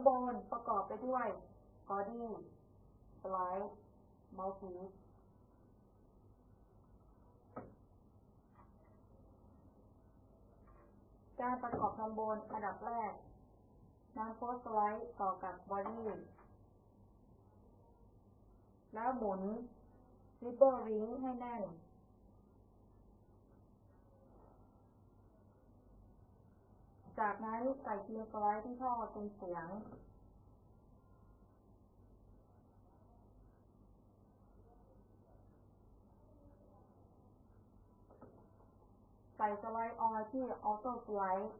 บนประกอบไปด้วย body slide mouthpiece การประกอบทำบนอันดับแรกนำโพสต์สไลด์ต่อกับ body แล้วหมุน zipper ring ให้แน่นจากนั้นใส่ฟิล์มสไลด์ที่ท่อเป็นเสียงใส่สไลด์ออยล์ที่ออโต้สไลด์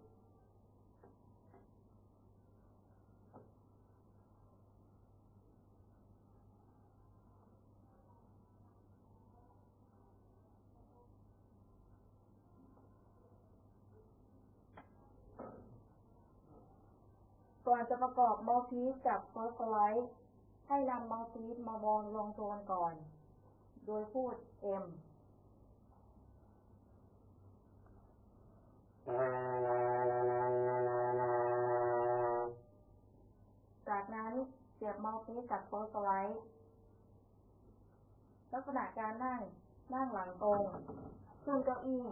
ก่อนจะประกอบเมาส์พีซกับเฟิร์สสไลด์ให้นำเมาส์พีซมาวางลงโซนก่อนโดยพูด M จากนั้นเสียบเมาส์พีซกับเฟิร์สสไลด์ลักษณะการนั่งหลังตรงขึ้นเก้าอี้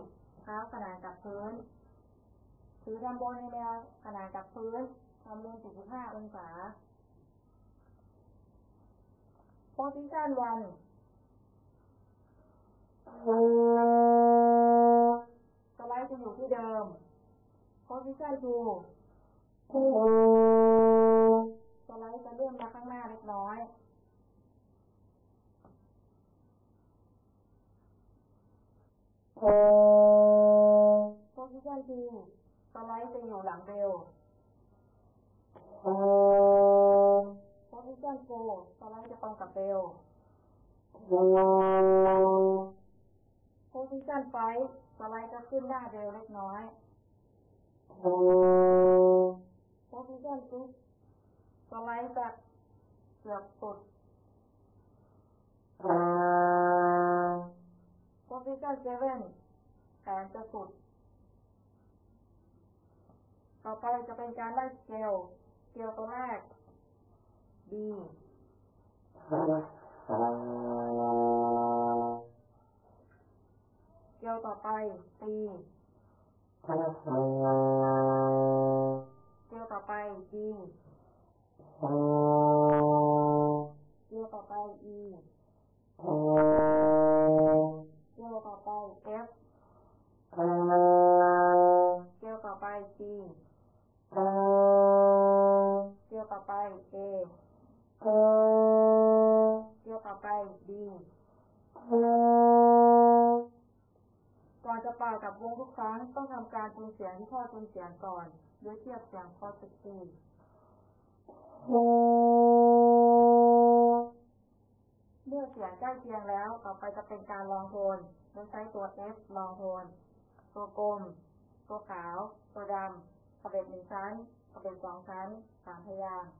เท้าขนานกับพื้นถือทำบนในแนวขนานกับพื้นทำมุม45องศา Position 1 สไลด์จะอยู่ที่เดิม Position 2 สไลด์จะเลื่อนมาข้างหน้าเล็กน้อย Position 3 สไลด์จะอยู่หลังเบลPosition 4 สไลด์จะตรงกับเบล Position 5 สไลด์จะขึ้นหน้าเบลเล็กน้อย Position 6 สไลด์จะเกือบสุด Position 7 แขนจะสุดต่อไปจะเป็นการไล่สเกลตัวแรก B สเกลต่อไป C สเกลต่อไป D สเกลต่อไป E สเกลต่อไป F สเกลต่อไป G สเกลต่อไป A สเกลต่อไป D ก่อนจะเป่ากับวงทุกครั้งต้องทำการจูนเสียงที่ท่อจูนเสียงก่อนโดยเทียบเสียงพอสตีเมื่อเสียงใกล้เคียงแล้วต่อไปจะเป็นการลองโทนโดยใช้ตัว F ลองโทนตัวกลมตัวขาวตัวดำขบเบ็ด1ชั้นขบเบ็ด2ชั้น3พยางค์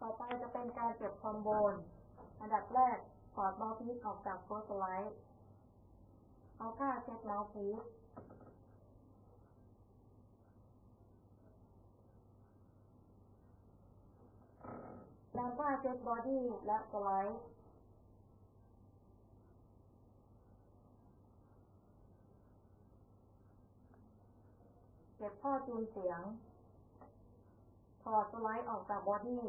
ต่อไปจะเป็นการเก็บคอมโบนอันดับแรกถอดเมาส์พีซออกจากโพสต์สไลด์เอาผ้าเช็ดเมาส์พีซนำผ้าเช็ดบอดี้และสไลด์เก็บท่อจูนเสียงถอดสไลด์ออกจากบอดี้